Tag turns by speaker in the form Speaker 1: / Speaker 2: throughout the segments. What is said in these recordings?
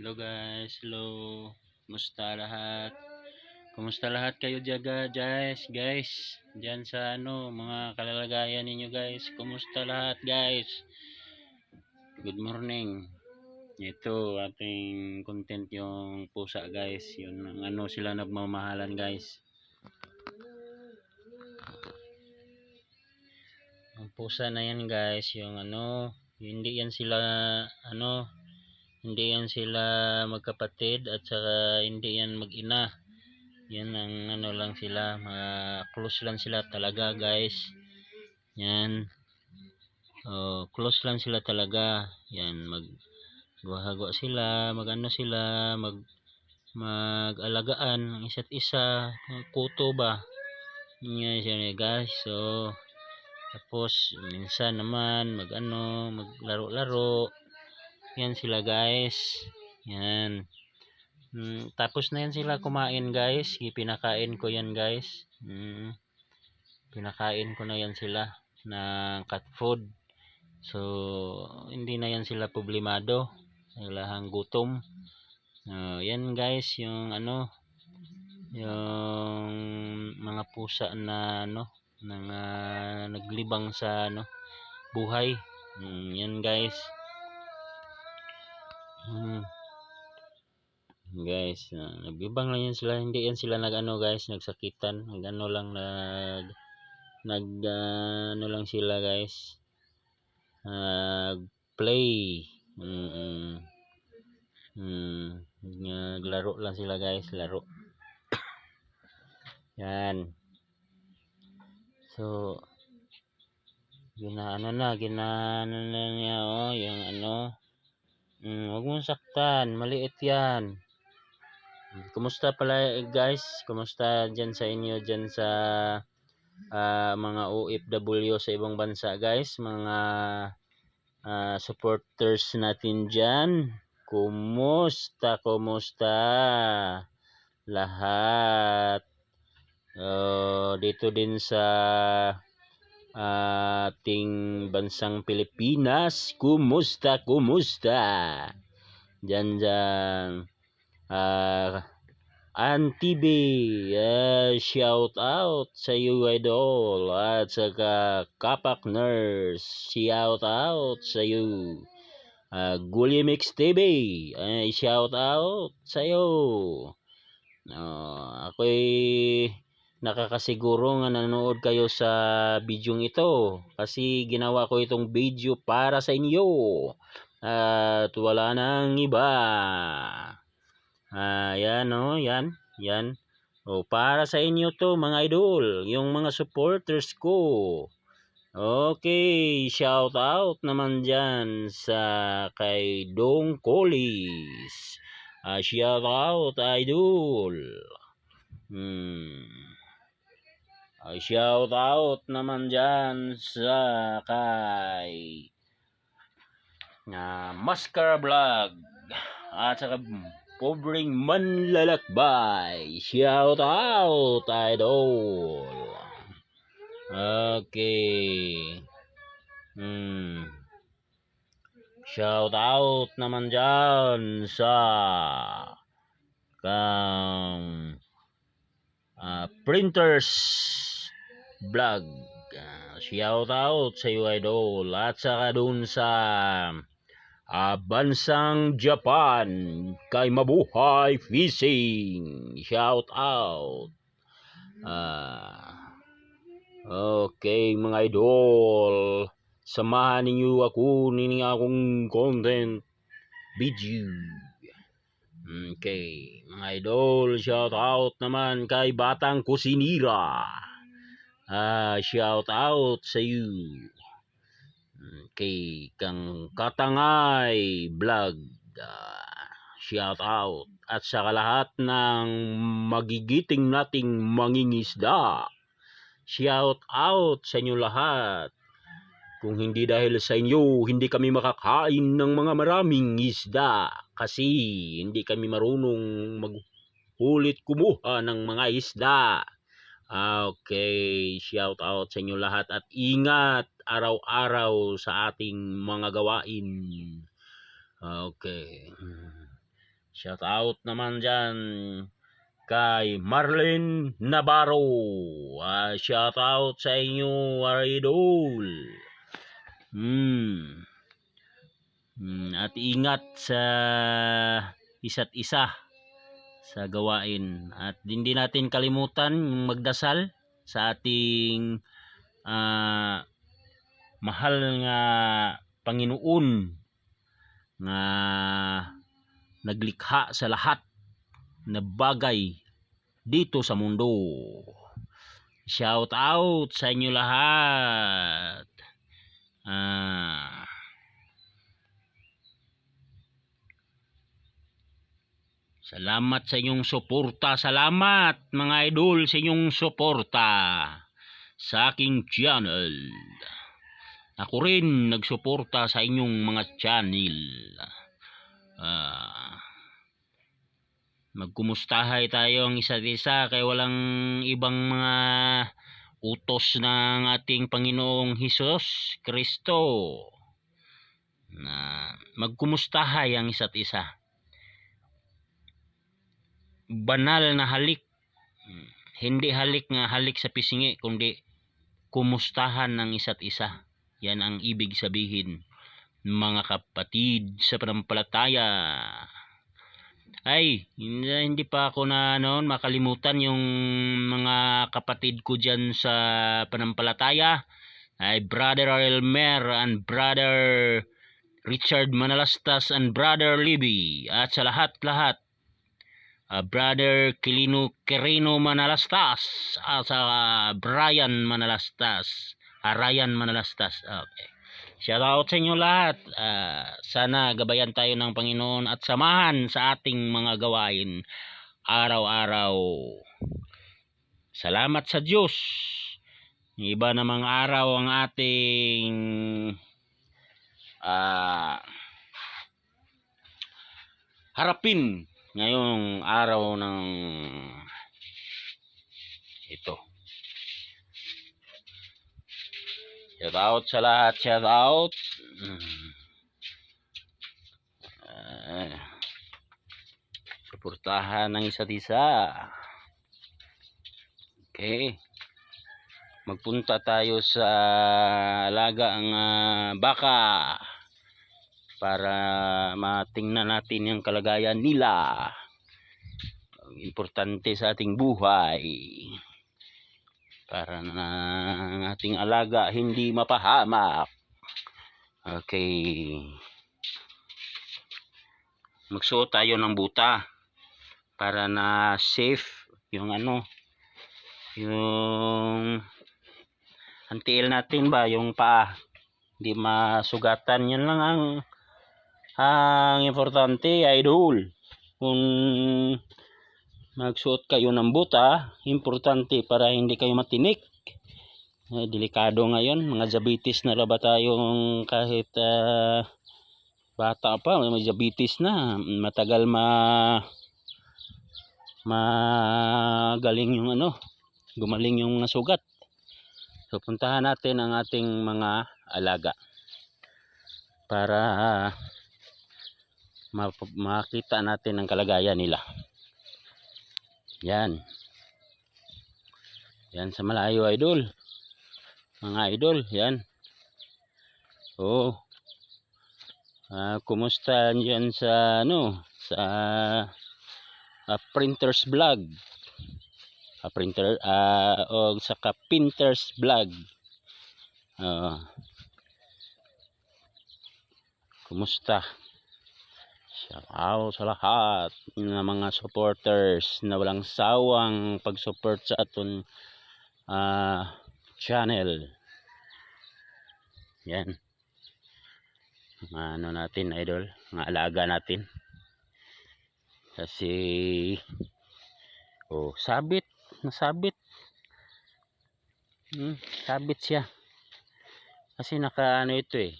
Speaker 1: Hello guys, hello. Kumusta lahat? Kumusta lahat kayo guys? Diyan sa mga kalalagayan ninyo guys. Kumusta lahat guys? Good morning. Ito ating content yung pusa guys. Yun ang sila nagmamahalan guys. Ang pusa na yan guys, yung hindi yan sila hindi yan sila magkapatid at saka hindi yan mag-ina. Yan ang lang sila, close lang sila talaga guys. Yan. Close lang sila talaga. Yan, magwahagwa sila, sila, mag-alagaan ng isa't isa, kuto ba. Yan siya guys. So tapos minsan naman maglaro-laro. Yan sila guys. Yan. Tapos na yan sila kumain guys. Pinakain ko yan guys. Pinakain ko na yan sila ng cat food. So hindi na yan sila problemado ilahang gutom. Yan guys yung yung mga pusa na naglibang sa buhay. Yan guys. Guys, nagbibang lang yan sila, hindi yan sila guys, nagsakitan, lang sila guys, play, naglaro lang sila guys, laro. Yan. So ginaano na niya yung huwag mong saktan, maliit yan. Kumusta pala guys? Kumusta dyan sa inyo, dyan sa mga OFW sa ibang bansa guys? Mga supporters natin dyan. Kumusta lahat? Dito din sa ating bansang Pilipinas. Kumusta? Dyan TV, shout out sa iyo idol, at saka Kapak Nurse, shout out sa iyo. Gulimix TV, shout out sa iyo. Ako'y nakakasiguro nga nanonood kayo sa bidyong ito kasi ginawa ko itong video para sa inyo at wala nang iba. Yan. Para sa inyo to mga idol, yung mga supporters ko. Okay, shout out naman dyan sa kay Dong Colis. Shout out idol. Shout out naman dyan sa kay Mascara Vlog at saka Pobreng Manlalakbay. Shout out idol. Okay. Shout out naman dyan sa Printers Vlog. Shout out sa iyo idol. At saka dun sa bansang Japan kay Mabuhay Fishing, shout out. Okay mga idol, samahan ninyo ako nini akong content video. Okay mga idol, shout out naman kay Batang Kusinira. Shout out sa iyo. Kay kang Katangay Vlog, shout out. At sa lahat ng magigiting nating mangingisda, shout out sa inyo lahat. Kung hindi dahil sa inyo, hindi kami makakain ng mga maraming isda kasi hindi kami marunong maghulit kumuha ng mga isda. Okay, shout out sa inyo lahat at ingat araw-araw sa ating mga gawain. Okay. Shout out naman dyan kay Marlene Navarro. Shout out sa inyo, idol. At ingat sa isa't isa sa gawain. At hindi natin kalimutan yung magdasal sa ating mahal nga Panginoon nga naglikha sa lahat na bagay dito sa mundo. Shout out sa inyo lahat. Salamat sa inyong suporta. Salamat mga idol sa inyong suporta sa aking channel. Ako rin nagsuporta sa inyong mga channel. Magkumustahay tayo ang isa't isa kay walang ibang mga utos ng ating Panginoong Hesus Kristo na magkumustahay ang isa't isa. Banal na halik, hindi halik nga halik sa pisingi, kundi kumustahan ng isa't isa. Yan ang ibig sabihin, mga kapatid sa pananampalataya. Ay, hindi pa ako na makalimutan yung mga kapatid ko dyan sa pananampalataya. Ay, Brother Elmer and Brother Richard Manalastas and Brother Libby. At sa lahat-lahat, Brother Quirino Manalastas at sa Ryan Manalastas. Okay. Shout out sa inyo lahat. Sana gabayan tayo ng Panginoon at samahan sa ating mga gawain araw-araw. Salamat sa Diyos. Iba namang araw ang ating harapin ngayong araw ng ito. Shout out sa lahat, shout out. Suportahan ng isa't isa. Okay. Magpunta tayo sa alagang baka para matingnan natin yung kalagayan nila. Importante sa ating buhay. Para na ang ating alaga hindi mapahamak. Okay. Magsuot tayo ng buta para na safe yung yung antiil natin ba, yung paa. Hindi masugatan. Yan lang ang importante, idol. Kung magsuot kayo ng buta, importante para hindi kayo matinik. Delikado ngayon, mga diabetes na ba tayong kahit bata pa, may diabetes na, matagal magaling yung gumaling yung mga sugat. So puntahan natin ang ating mga alaga para makita natin ang kalagayan nila. Yan sa malayo, idol, mga idol. Yan. Kumusta dyan sa sa printers vlog, o sa Pinters vlog. Kumusta? Shout out sa lahat ng mga supporters na walang sawang pag-support sa aton channel. Yan. Natin, idol, mga alaga natin. Kasi nasabit. Sabit siya. Kasi nakaano ito eh.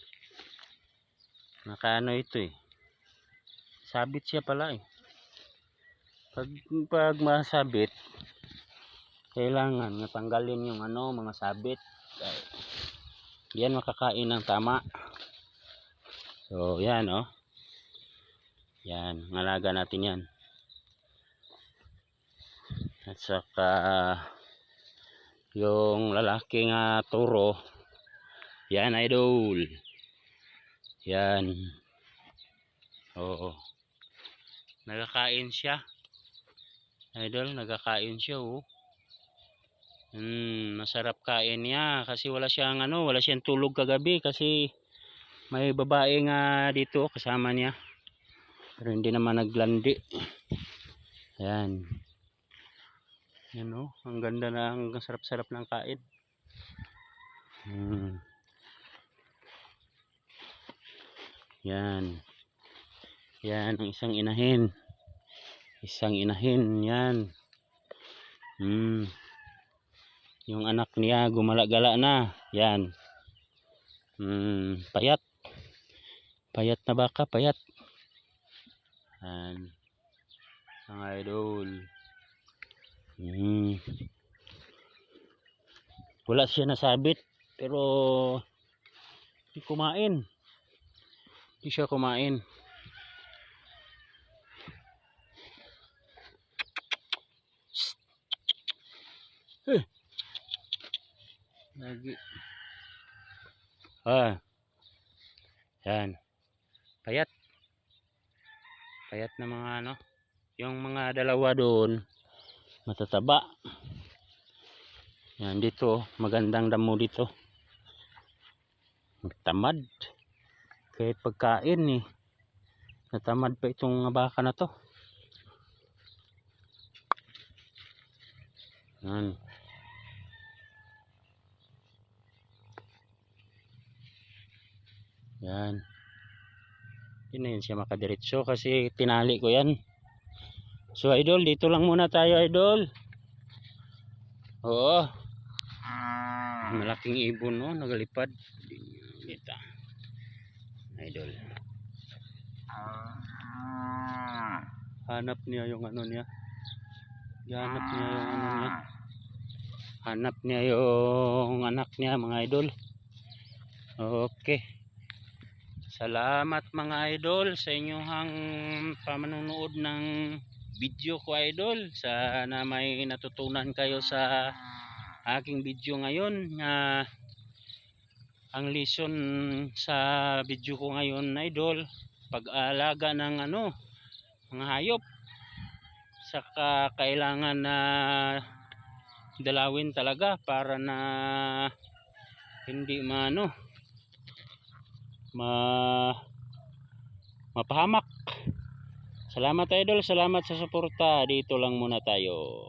Speaker 1: Sabit siya pala eh. Pag masabit, kailangan natanggalin yung mga sabit. Yan makakain ng tama. So yan Yan, ngalaga natin yan. At saka yung lalaking turo, yan idol. Yan. Oo. Nagkakain siya. Idol, nagkakain siya oh. Masarap kain niya kasi wala siyang tulog kagabi kasi may babae nga dito kasama niya. Pero hindi naman naglandi. Ayan. Yan oh, ang ganda na, ang sarap-sarap ng kain. Yan. Yan ang isang inahin. Isang inahin yan. Yung anak niya gumala-gala na. Yan. Payat. Payat na baka, payat. Yan. Ang idol. Wala siya nasabit pero hindi kumain. Hindi siya kumain. Lagi. Yan. Payat. Payat na mga yung mga dalawa doon matataba. Yan dito, magandang damo dito. Tamad. Kahit pagkain natamad pa itong baka na to. Yan. Yan. Hindi na yun siya makadiretso kasi tinali ko yan. So idol, dito lang muna tayo idol. Oo. Malaking ibon nagalipad. Kita. Idol. Hanap niya yung niya. Hanap niya yung niya. Hanap niya yung anak niya mga idol. Okay. Salamat mga idol sa inyong pamanonood ng video ko idol. Sana may natutunan kayo sa aking video ngayon. Ang lesson sa video ko ngayon idol, pag-alaga ng mga hayop. Saka kailangan na dalawin talaga para na hindi mapahamak. Salamat idol, salamat sa suporta. Dito lang muna tayo.